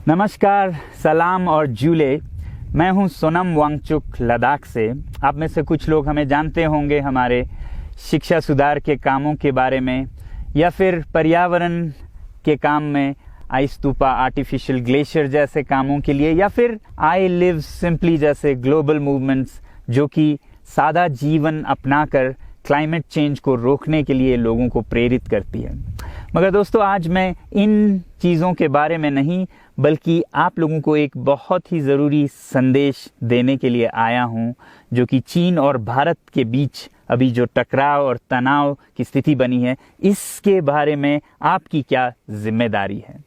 नमस्कार, सलाम और जूले। मैं हूं सोनम वांगचुक लद्दाख से। आप में से कुछ लोग हमें जानते होंगे हमारे शिक्षा सुधार के कामों के बारे में, या फिर पर्यावरण के काम में आइस स्तूपा, आर्टिफिशियल ग्लेशियर जैसे कामों के लिए, या फिर आई लिव सिंपली जैसे ग्लोबल मूवमेंट्स जो कि सादा जीवन अपनाकर क्लाइमेट चेंज को रोकने के लिए लोगों को प्रेरित करती है। मगर दोस्तों, आज मैं इन चीज़ों के बारे में नहीं बल्कि आप लोगों को एक बहुत ही ज़रूरी संदेश देने के लिए आया हूं, जो कि चीन और भारत के बीच अभी जो टकराव और तनाव की स्थिति बनी है, इसके बारे में आपकी क्या जिम्मेदारी है।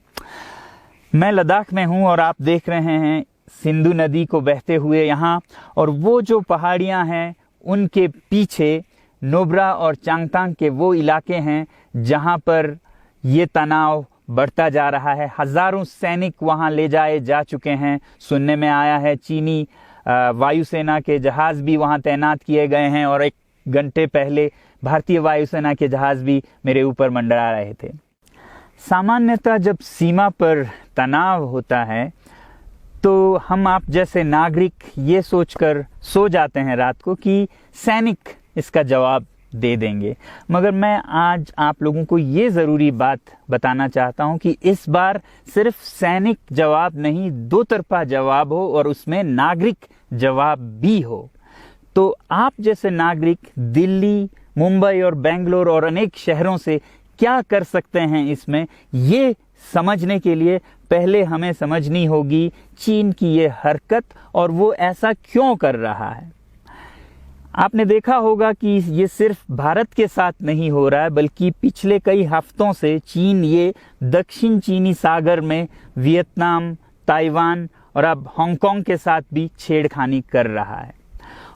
मैं लद्दाख में हूं और आप देख रहे हैं सिंधु नदी को बहते हुए यहाँ, और वो जो पहाड़ियाँ हैं उनके पीछे नुब्रा और चांगतांग के वो इलाके हैं जहाँ पर ये तनाव बढ़ता जा रहा है। हजारों सैनिक वहाँ ले जाए जा चुके हैं। सुनने में आया है चीनी वायुसेना के जहाज भी वहाँ तैनात किए गए हैं, और एक घंटे पहले भारतीय वायुसेना के जहाज भी मेरे ऊपर मंडरा रहे थे। सामान्यतः जब सीमा पर तनाव होता है तो हम आप जैसे नागरिक ये सोचकर सो जाते हैं रात को कि सैनिक इसका जवाब दे देंगे। मगर मैं आज आप लोगों को ये ज़रूरी बात बताना चाहता हूं कि इस बार सिर्फ सैनिक जवाब नहीं, दो तरफा जवाब हो और उसमें नागरिक जवाब भी हो। तो आप जैसे नागरिक दिल्ली, मुंबई और बेंगलोर और अनेक शहरों से क्या कर सकते हैं इसमें, ये समझने के लिए पहले हमें समझनी होगी चीन की ये हरकत और वो ऐसा क्यों कर रहा है। आपने देखा होगा कि ये सिर्फ भारत के साथ नहीं हो रहा है, बल्कि पिछले कई हफ्तों से चीन ये दक्षिण चीनी सागर में वियतनाम, ताइवान और अब हांगकांग के साथ भी छेड़खानी कर रहा है।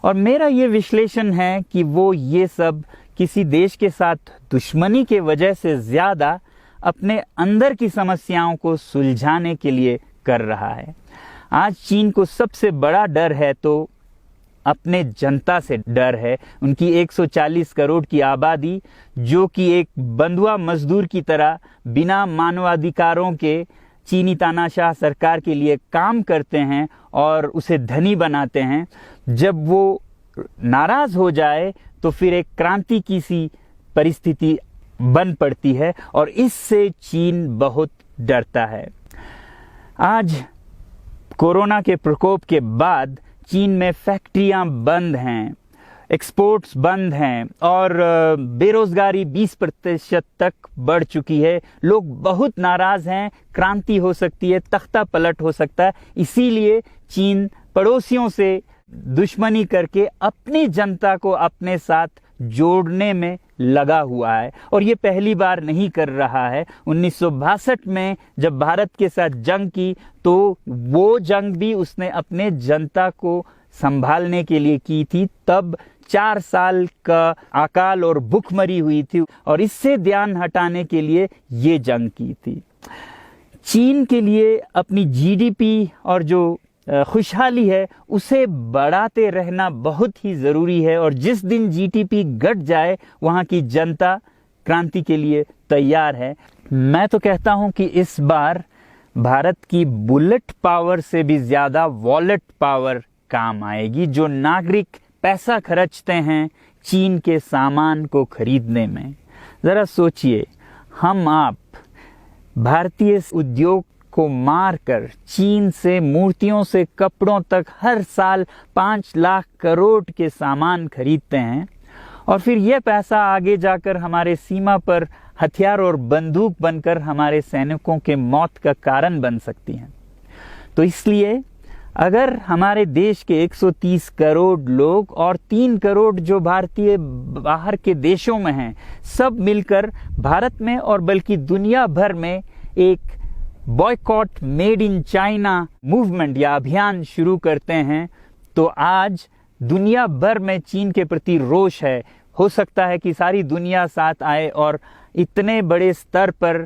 और मेरा ये विश्लेषण है कि वो ये सब किसी देश के साथ दुश्मनी के वजह से ज़्यादा अपने अंदर की समस्याओं को सुलझाने के लिए कर रहा है। आज चीन को सबसे बड़ा डर है तो अपने जनता से डर है। उनकी 140 करोड़ की आबादी, जो कि एक बंधुआ मजदूर की तरह बिना मानवाधिकारों के चीनी तानाशाह सरकार के लिए काम करते हैं और उसे धनी बनाते हैं। जब वो नाराज हो जाए तो फिर एक क्रांति की सी परिस्थिति बन पड़ती है, और इससे चीन बहुत डरता है। आज कोरोना के प्रकोप के बाद चीन में फैक्ट्रियां बंद हैं, एक्सपोर्ट्स बंद हैं और बेरोजगारी 20% तक बढ़ चुकी है। लोग बहुत नाराज हैं, क्रांति हो सकती है, तख्ता पलट हो सकता है। इसीलिए चीन पड़ोसियों से दुश्मनी करके अपनी जनता को अपने साथ जोड़ने में लगा हुआ है, और ये पहली बार नहीं कर रहा है। 1962 में जब भारत के साथ जंग की तो वो जंग भी उसने अपने जनता को संभालने के लिए की थी। तब 4 साल का अकाल और भूखमरी हुई थी, और इससे ध्यान हटाने के लिए ये जंग की थी। चीन के लिए अपनी जीडीपी और जो खुशहाली है उसे बढ़ाते रहना बहुत ही ज़रूरी है, और जिस दिन जीडीपी घट जाए वहाँ की जनता क्रांति के लिए तैयार है। मैं तो कहता हूँ कि इस बार भारत की बुलेट पावर से भी ज़्यादा वॉलेट पावर काम आएगी। जो नागरिक पैसा खर्चते हैं चीन के सामान को खरीदने में, ज़रा सोचिए, हम आप भारतीय उद्योग को मारकर चीन से मूर्तियों से कपड़ों तक हर साल 5 लाख करोड़ के सामान खरीदते हैं, और फिर यह पैसा आगे जाकर हमारे सीमा पर हथियार और बंदूक बनकर हमारे सैनिकों के मौत का कारण बन सकती हैं। तो इसलिए अगर हमारे देश के 130 करोड़ लोग और 3 करोड़ जो भारतीय बाहर के देशों में हैं, सब मिलकर भारत में और बल्कि दुनिया भर में एक boycott made in China movement या अभियान शुरू करते हैं, तो आज दुनिया भर में चीन के प्रति रोष है। हो सकता है कि सारी दुनिया साथ आए और इतने बड़े स्तर पर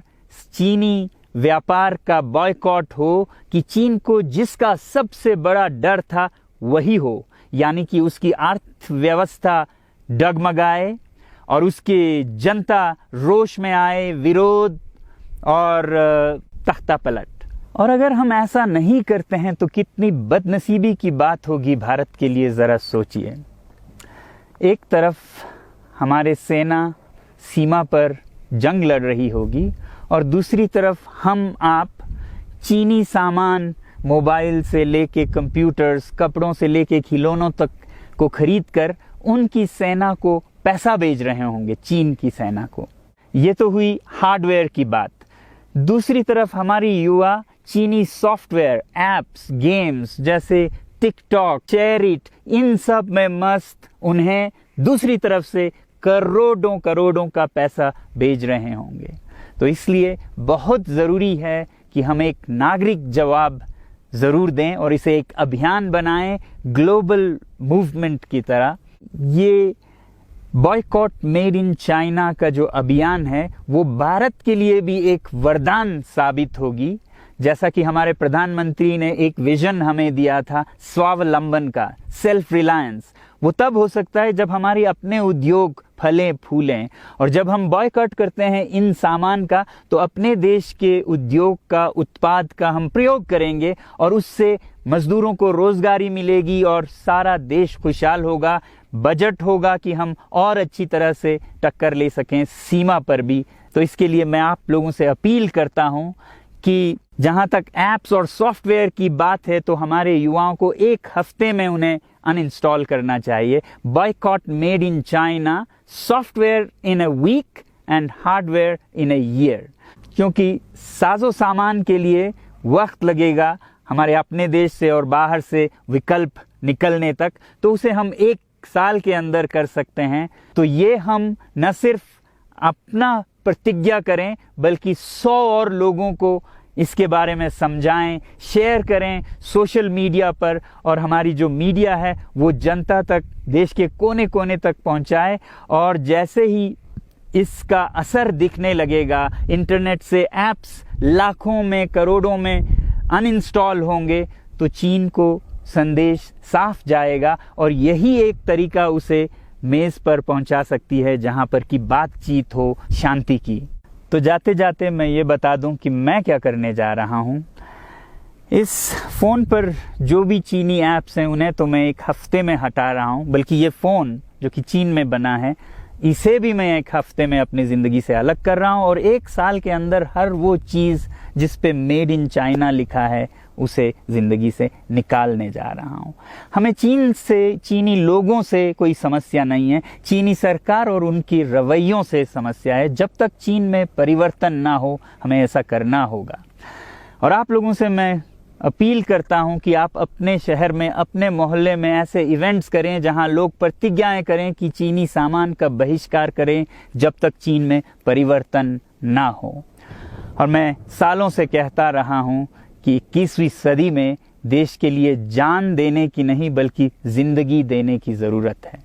चीनी व्यापार का बॉयकॉट हो कि चीन को जिसका सबसे बड़ा डर था वही हो, यानी कि उसकी अर्थव्यवस्था डगमगाए और उसकी जनता रोष में आए, विरोध और तख्ता पलट। और अगर हम ऐसा नहीं करते हैं तो कितनी बदनसीबी की बात होगी भारत के लिए, ज़रा सोचिए। एक तरफ हमारे सेना सीमा पर जंग लड़ रही होगी और दूसरी तरफ हम आप चीनी सामान, मोबाइल से लेके कंप्यूटर्स, कपड़ों से लेके खिलौनों तक को खरीद कर उनकी सेना को पैसा भेज रहे होंगे, चीन की सेना को। ये तो हुई हार्डवेयर की बात। दूसरी तरफ हमारी युवा चीनी सॉफ्टवेयर, एप्स, गेम्स जैसे टिकटॉक, शेयरिट, इन सब में मस्त, उन्हें दूसरी तरफ से करोड़ों करोड़ों का पैसा भेज रहे होंगे। तो इसलिए बहुत ज़रूरी है कि हम एक नागरिक जवाब ज़रूर दें और इसे एक अभियान बनाएं, ग्लोबल मूवमेंट की तरह। ये बॉयकॉट मेड इन चाइना का जो अभियान है वो भारत के लिए भी एक वरदान साबित होगी। जैसा कि हमारे प्रधानमंत्री ने एक विजन हमें दिया था स्वावलंबन का, सेल्फ रिलायंस, वो तब हो सकता है जब हमारे अपने उद्योग फलें फूलें। और जब हम बॉयकॉट करते हैं इन सामान का तो अपने देश के उद्योग का, उत्पाद का हम प्रयोग करेंगे और उससे मजदूरों को रोजगारी मिलेगी और सारा देश खुशहाल होगा। बजट होगा कि हम और अच्छी तरह से टक्कर ले सकें सीमा पर भी। तो इसके लिए मैं आप लोगों से अपील करता हूं कि जहां तक ऐप्स और सॉफ्टवेयर की बात है तो हमारे युवाओं को एक हफ्ते में उन्हें अनइंस्टॉल करना चाहिए। Boycott made in China, software in a week and hardware in a year. क्योंकि साजो सामान के लिए वक्त लगेगा हमारे अपने देश से और बाहर से विकल्प निकलने तक, तो उसे हम 1 साल के अंदर कर सकते हैं। तो ये हम न सिर्फ अपना प्रतिज्ञा करें बल्कि 100 और लोगों को इसके बारे में समझाएं, शेयर करें सोशल मीडिया पर, और हमारी जो मीडिया है वो जनता तक, देश के कोने कोने तक पहुंचाए। और जैसे ही इसका असर दिखने लगेगा, इंटरनेट से ऐप्स लाखों में, करोड़ों में अनइंस्टॉल होंगे, तो चीन को संदेश साफ जाएगा और यही एक तरीका उसे मेज पर पहुंचा सकती है जहां पर की बातचीत हो शांति की। तो जाते जाते मैं ये बता दूं कि मैं क्या करने जा रहा हूं। इस फ़ोन पर जो भी चीनी ऐप्स हैं उन्हें तो मैं 1 हफ्ते में हटा रहा हूं, बल्कि ये फ़ोन जो कि चीन में बना है इसे भी मैं 1 हफ्ते में अपनी ज़िंदगी से अलग कर रहा हूं। और 1 साल के अंदर हर वो चीज़ जिस पे मेड इन चाइना लिखा है उसे ज़िंदगी से निकालने जा रहा हूं। हमें चीन से, चीनी लोगों से कोई समस्या नहीं है, चीनी सरकार और उनकी रवैयों से समस्या है। जब तक चीन में परिवर्तन ना हो हमें ऐसा करना होगा। और आप लोगों से मैं अपील करता हूं कि आप अपने शहर में, अपने मोहल्ले में ऐसे इवेंट्स करें जहां लोग प्रतिज्ञाएं करें कि चीनी सामान का बहिष्कार करें जब तक चीन में परिवर्तन ना हो। और मैं सालों से कहता रहा हूं कि 21वीं सदी में देश के लिए जान देने की नहीं बल्कि जिंदगी देने की ज़रूरत है।